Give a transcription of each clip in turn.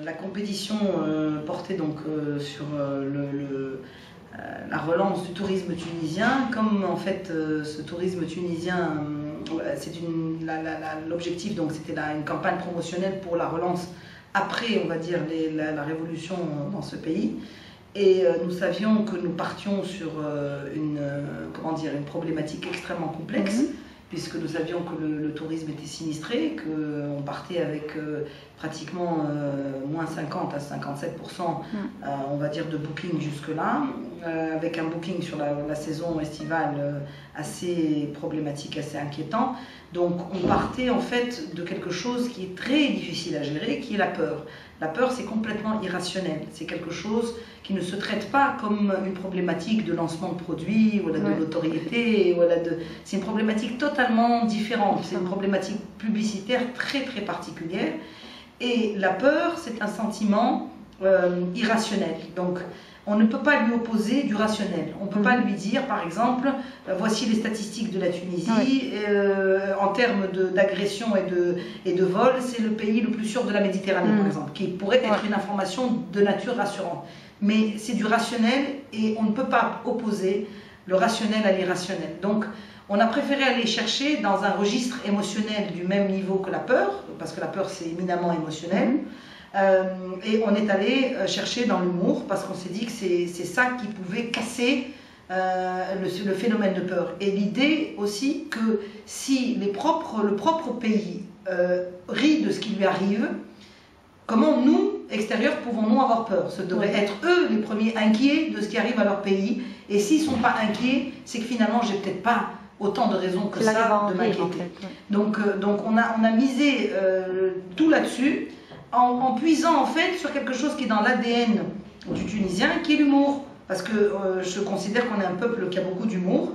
La compétition portait donc sur la relance du tourisme tunisien. Comme en fait ce tourisme tunisien, l'objectif donc c'était une campagne promotionnelle pour la relance après, on va dire, la révolution dans ce pays. Et nous savions que nous partions sur une problématique extrêmement complexe, puisque nous savions que le tourisme était sinistré, qu'on partait avec pratiquement moins 50 à 57%, on va dire, de booking jusque-là, avec un booking sur la saison estivale assez problématique, assez inquiétant. Donc on partait en fait de quelque chose qui est très difficile à gérer, qui est la peur. La peur, c'est complètement irrationnel. C'est quelque chose qui ne se traite pas comme une problématique de lancement de produits, ou de notoriété. C'est une problématique totalement différente. C'est une problématique publicitaire très très particulière. Et la peur, c'est un sentiment irrationnel. Donc, on ne peut pas lui opposer du rationnel. On ne peut pas lui dire, par exemple, voici les statistiques de la Tunisie, en termes d'agression et de vol, c'est le pays le plus sûr de la Méditerranée, par exemple, qui pourrait être une information de nature rassurante. Mais c'est du rationnel et on ne peut pas opposer le rationnel à l'irrationnel. Donc, on a préféré aller chercher dans un registre émotionnel du même niveau que la peur, parce que la peur c'est éminemment émotionnel. Et on est allé chercher dans l'humour parce qu'on s'est dit que c'est ça qui pouvait casser le phénomène de peur. Et l'idée aussi que si le propre pays rit de ce qui lui arrive, comment nous, extérieurs, pouvons-nous avoir peur? Ce devrait être eux les premiers inquiets de ce qui arrive à leur pays. Et s'ils ne sont pas inquiets, c'est que finalement j'ai peut-être pas autant de raisons que ça de m'inquiéter. En fait, donc on a misé tout là-dessus, en puisant en fait sur quelque chose qui est dans l'ADN du Tunisien, qui est l'humour. Parce que je considère qu'on est un peuple qui a beaucoup d'humour,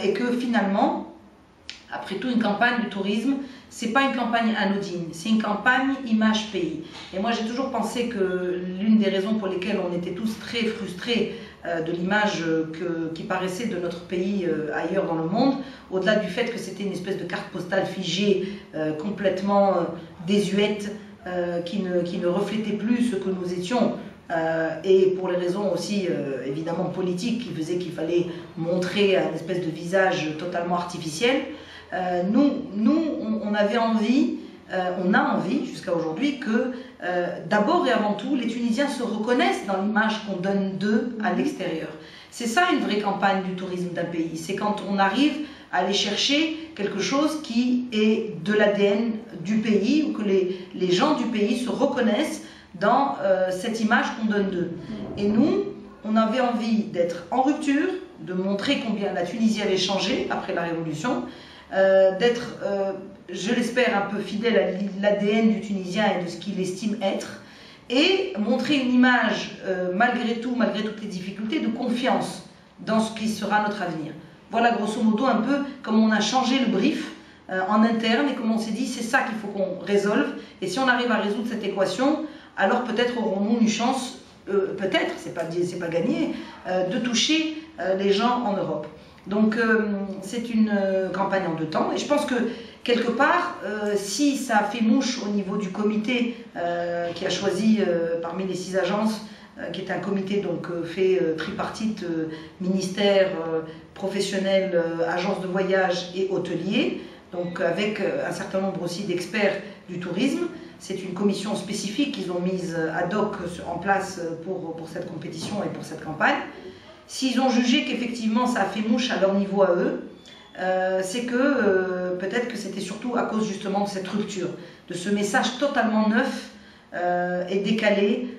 et que finalement, après tout, une campagne de tourisme, c'est pas une campagne anodine, c'est une campagne image pays. Et moi j'ai toujours pensé que l'une des raisons pour lesquelles on était tous très frustrés de l'image qui paraissait de notre pays ailleurs dans le monde, au-delà du fait que c'était une espèce de carte postale figée, complètement désuète, qui ne reflétait plus ce que nous étions, et pour les raisons aussi évidemment politiques qui faisaient qu'il fallait montrer un espèce de visage totalement artificiel. On avait envie, on a envie jusqu'à aujourd'hui que d'abord et avant tout les Tunisiens se reconnaissent dans l'image qu'on donne d'eux à l'extérieur. C'est ça une vraie campagne du tourisme d'un pays, c'est quand on arrive à aller chercher quelque chose qui est de l'ADN du pays, ou que les gens du pays se reconnaissent dans cette image qu'on donne d'eux. Et nous, on avait envie d'être en rupture, de montrer combien la Tunisie avait changé après la Révolution, d'être, je l'espère, un peu fidèle à l'ADN du Tunisien et de ce qu'il estime être, et montrer une image, malgré tout, malgré toutes les difficultés, de confiance dans ce qui sera notre avenir. Voilà grosso modo un peu comment on a changé le brief en interne et comment on s'est dit c'est ça qu'il faut qu'on résolve, et si on arrive à résoudre cette équation, alors peut-être aurons-nous une chance, peut-être, c'est pas gagné, de toucher les gens en Europe. Donc c'est une campagne en 2 temps, et je pense que quelque part, si ça a fait mouche au niveau du comité qui a choisi parmi les 6 agences, qui est un comité donc fait tripartite, ministère, professionnel, agence de voyage et hôtelier, donc avec un certain nombre aussi d'experts du tourisme. C'est une commission spécifique qu'ils ont mise ad hoc en place pour cette compétition et pour cette campagne. S'ils ont jugé qu'effectivement ça a fait mouche à leur niveau à eux, c'est que peut-être que c'était surtout à cause justement de cette rupture, de ce message totalement neuf et décalé,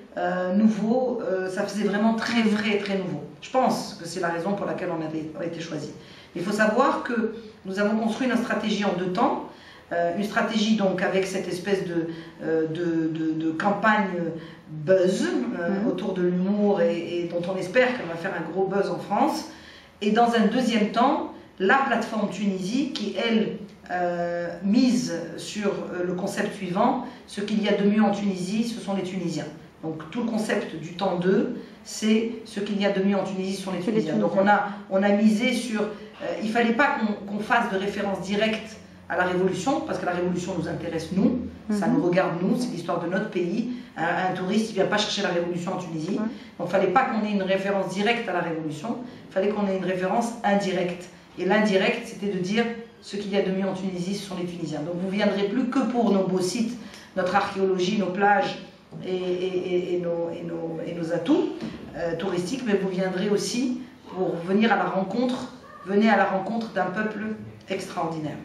nouveau. Ça faisait vraiment très vrai, très nouveau. Je pense que c'est la raison pour laquelle on a été choisi. Il faut savoir que nous avons construit notre stratégie en 2 temps. Une stratégie donc avec cette espèce de campagne buzz autour de l'humour et dont on espère qu'elle va faire un gros buzz en France. Et dans un 2e temps, la plateforme Tunisie qui, elle, mise sur le concept suivant: ce qu'il y a de mieux en Tunisie, ce sont les Tunisiens. Donc tout le concept du temps 2, c'est ce qu'il y a de mieux en Tunisie, ce sont les Tunisiens. Donc on a misé sur... il ne fallait pas qu'on fasse de référence directe à la révolution, parce que la révolution nous intéresse nous, ça nous regarde nous, c'est l'histoire de notre pays. Un touriste, il ne vient pas chercher la révolution en Tunisie. Donc il ne fallait pas qu'on ait une référence directe à la révolution, il fallait qu'on ait une référence indirecte. Et l'indirect, c'était de dire ce qu'il y a de mieux en Tunisie, ce sont les Tunisiens. Donc vous ne viendrez plus que pour nos beaux sites, notre archéologie, nos plages et nos atouts touristiques, mais vous viendrez aussi pour venir à la rencontre, venez à la rencontre d'un peuple extraordinaire.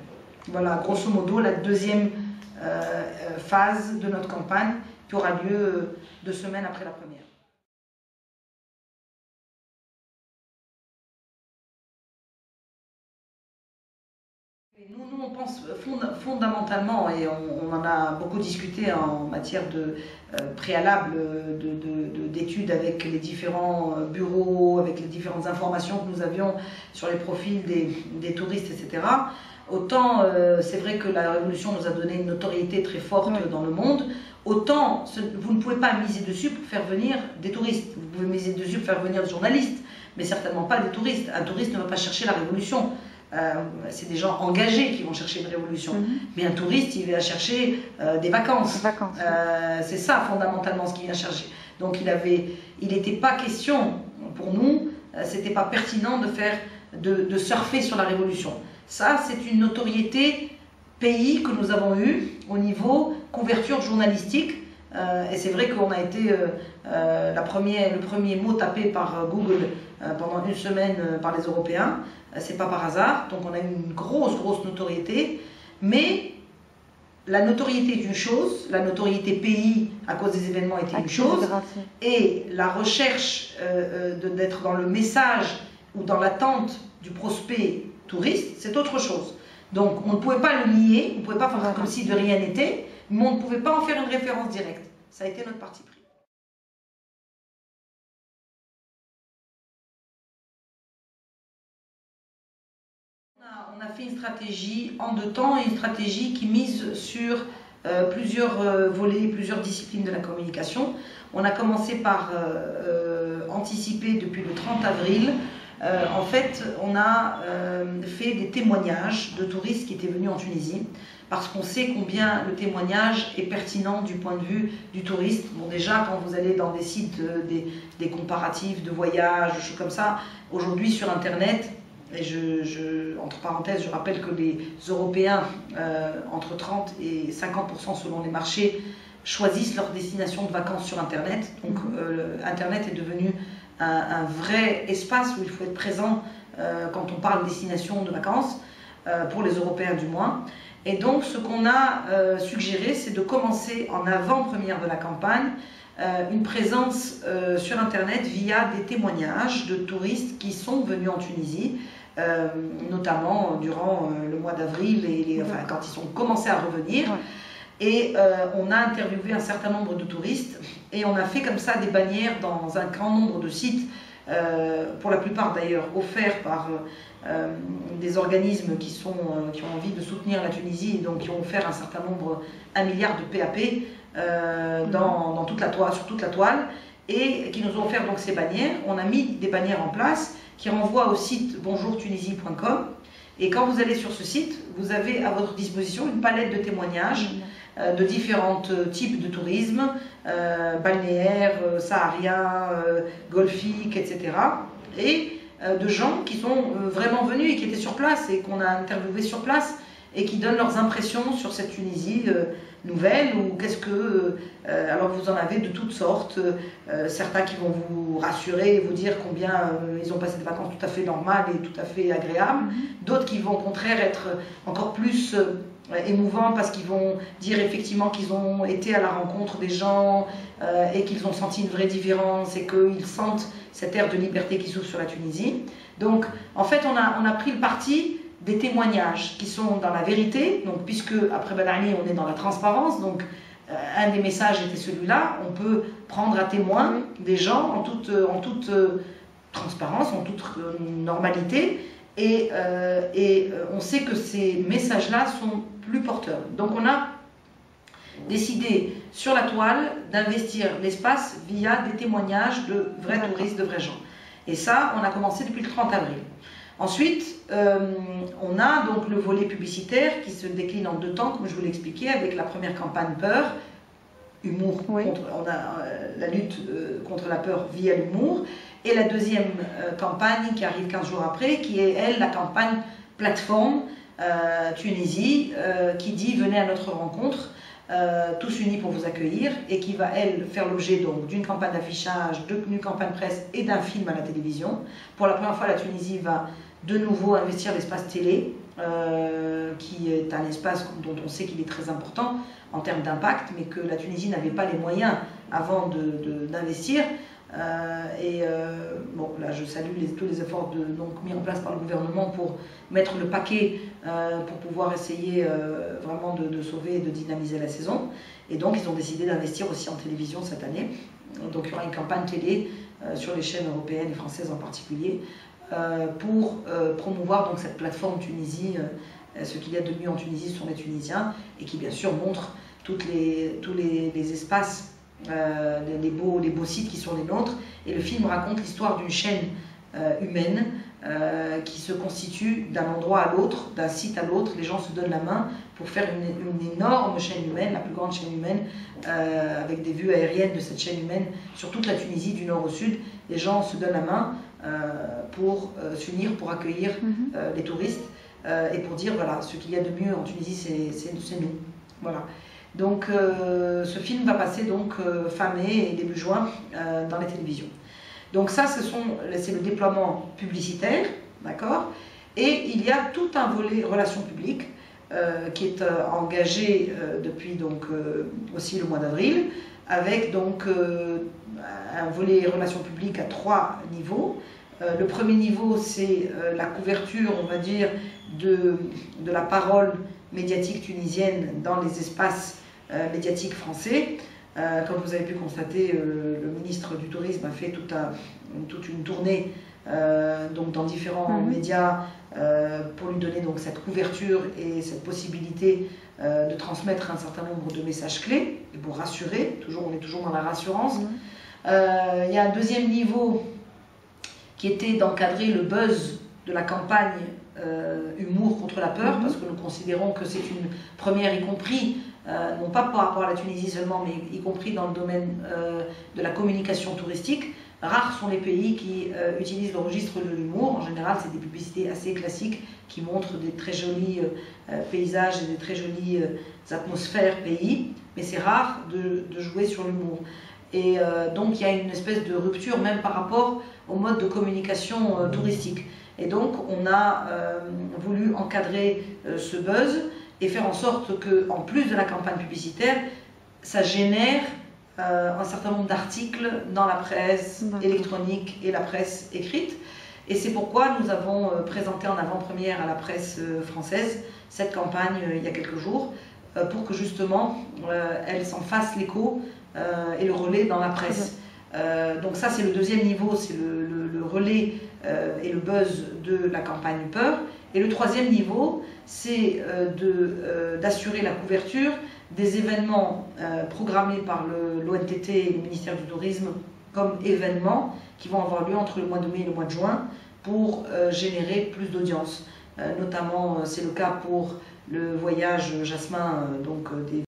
Voilà, grosso modo, la deuxième phase de notre campagne qui aura lieu 2 semaines après la première. Nous, on pense fondamentalement, et on en a beaucoup discuté en matière de préalable d'études avec les différents bureaux, avec les différentes informations que nous avions sur les profils des touristes, etc. Autant c'est vrai que la révolution nous a donné une notoriété très forte dans le monde, autant vous ne pouvez pas miser dessus pour faire venir des touristes. Vous pouvez miser dessus pour faire venir des journalistes, mais certainement pas des touristes. Un touriste ne va pas chercher la révolution. C'est des gens engagés qui vont chercher une révolution. Mais un touriste, il vient chercher des vacances. C'est ça fondamentalement ce qu'il vient chercher. Donc il n'était pas question pour nous, c'était pas pertinent de surfer sur la révolution. Ça, c'est une notoriété pays que nous avons eue au niveau couverture journalistique. Et c'est vrai qu'on a été le premier mot tapé par Google pendant 1 semaine par les Européens. C'est pas par hasard, donc on a eu une grosse notoriété, mais la notoriété est une chose, la notoriété pays à cause des événements était une chose, et la recherche d'être dans le message ou dans l'attente du prospect touriste, c'est autre chose. Donc on ne pouvait pas le nier, on ne pouvait pas faire comme si de rien n'était, mais on ne pouvait pas en faire une référence directe. Ça a été notre parti pris. On a fait une stratégie en 2 temps, une stratégie qui mise sur plusieurs volets, plusieurs disciplines de la communication. On a commencé par anticiper depuis le 30 avril. En fait, on a fait des témoignages de touristes qui étaient venus en Tunisie, parce qu'on sait combien le témoignage est pertinent du point de vue du touriste. Bon, déjà, quand vous allez dans des sites, des comparatifs de voyages, des choses comme ça, aujourd'hui sur Internet, et entre parenthèses, je rappelle que les Européens, entre 30 et 50% selon les marchés, choisissent leur destination de vacances sur Internet. Donc Internet est devenu un vrai espace où il faut être présent quand on parle destination de vacances, pour les Européens du moins. Et donc ce qu'on a suggéré, c'est de commencer en avant-première de la campagne une présence sur Internet via des témoignages de touristes qui sont venus en Tunisie, notamment durant le mois d'avril, enfin, quand ils ont commencé à revenir. Et on a interviewé un certain nombre de touristes et on a fait comme ça des bannières dans un grand nombre de sites, pour la plupart d'ailleurs offerts par des organismes qui ont envie de soutenir la Tunisie et donc qui ont offert un certain nombre, 1 milliard de PAP dans toute la toile, sur toute la toile, et qui nous ont offert donc ces bannières. On a mis des bannières en place qui renvoient au site bonjourtunisie.com, et quand vous allez sur ce site, vous avez à votre disposition une palette de témoignages de différents types de tourisme, balnéaire, saharien, golfique, etc. Et de gens qui sont vraiment venus et qui étaient sur place et qu'on a interviewés sur place et qui donnent leurs impressions sur cette Tunisie nouvelle, ou qu'est-ce que... alors vous en avez de toutes sortes, certains qui vont vous rassurer et vous dire combien ils ont passé des vacances tout à fait normales et tout à fait agréables, d'autres qui vont au contraire être encore plus émouvants parce qu'ils vont dire effectivement qu'ils ont été à la rencontre des gens et qu'ils ont senti une vraie différence et qu'ils sentent cette ère de liberté qui s'ouvre sur la Tunisie. Donc en fait on a pris le parti des témoignages qui sont dans la vérité, donc puisque après Ben Ali on est dans la transparence, donc un des messages était celui-là, on peut prendre à témoin des gens en toute transparence, en toute normalité, et on sait que ces messages-là sont plus porteurs. Donc on a décidé sur la toile d'investir l'espace via des témoignages de vrais touristes, de vrais gens. Et ça, on a commencé depuis le 30 avril. Ensuite, on a donc le volet publicitaire qui se décline en 2 temps, comme je vous l'ai expliqué, avec la première campagne peur, humour, on a la lutte contre la peur via l'humour, et la deuxième campagne qui arrive 15 jours après, qui est elle la campagne plateforme Tunisie, qui dit venez à notre rencontre, tous unis pour vous accueillir, et qui va elle faire l'objet donc d'une campagne d'affichage, d'une campagne presse et d'un film à la télévision. Pour la première fois, la Tunisie va de nouveau investir l'espace télé, qui est un espace dont on sait qu'il est très important en termes d'impact, mais que la Tunisie n'avait pas les moyens avant d'investir. Bon, là je salue tous les efforts donc, mis en place par le gouvernement pour mettre le paquet pour pouvoir essayer vraiment de sauver et de dynamiser la saison. Et donc ils ont décidé d'investir aussi en télévision cette année. Donc il y aura une campagne télé sur les chaînes européennes et françaises en particulier pour promouvoir donc, cette plateforme Tunisie. Ce qu'il y a de mieux en Tunisie sont les Tunisiens, et qui bien sûr montre tous les espaces, les beaux sites qui sont les nôtres. Et le film raconte l'histoire d'une chaîne humaine qui se constitue d'un endroit à l'autre, d'un site à l'autre. Les gens se donnent la main pour faire une énorme chaîne humaine, la plus grande chaîne humaine, avec des vues aériennes de cette chaîne humaine sur toute la Tunisie, du nord au sud. Les gens se donnent la main pour s'unir, pour accueillir les touristes et pour dire voilà, ce qu'il y a de mieux en Tunisie, c'est nous. Voilà. Donc ce film va passer donc fin mai et début juin dans les télévisions. Donc ça, c'est le déploiement publicitaire, d'accord. Et il y a tout un volet relations publiques qui est engagé depuis donc aussi le mois d'avril, avec donc un volet relations publiques à 3 niveaux. Le premier niveau, c'est la couverture, on va dire, de la parole médiatique tunisienne dans les espaces médiatiques français. Comme vous avez pu constater, le ministre du Tourisme a fait toute une tournée donc dans différents médias pour lui donner donc cette couverture et cette possibilité de transmettre un certain nombre de messages clés et pour rassurer. On est toujours dans la rassurance. Il y a un deuxième niveau qui était d'encadrer le buzz de la campagne humour contre la peur, parce que nous considérons que c'est une première, y compris, non pas par rapport à la Tunisie seulement, mais y compris dans le domaine de la communication touristique. Rares sont les pays qui utilisent le registre de l'humour. En général, c'est des publicités assez classiques qui montrent des très jolis paysages et des très jolies atmosphères pays, mais c'est rare de jouer sur l'humour. Et donc il y a une espèce de rupture même par rapport au mode de communication touristique. Et donc on a voulu encadrer ce buzz et faire en sorte qu'en plus de la campagne publicitaire, ça génère un certain nombre d'articles dans la presse électronique et la presse écrite. Et c'est pourquoi nous avons présenté en avant-première à la presse française cette campagne il y a quelques jours, pour que justement elle s'en fasse l'écho et le relais dans la presse. Donc ça c'est le deuxième niveau, c'est le relais et le buzz de la campagne peur. Et le troisième niveau, c'est d'assurer la couverture des événements programmés par l'ONTT et le ministère du Tourisme comme événements qui vont avoir lieu entre le mois de mai et le mois de juin pour générer plus d'audience. Notamment, c'est le cas pour le voyage Jasmin, donc des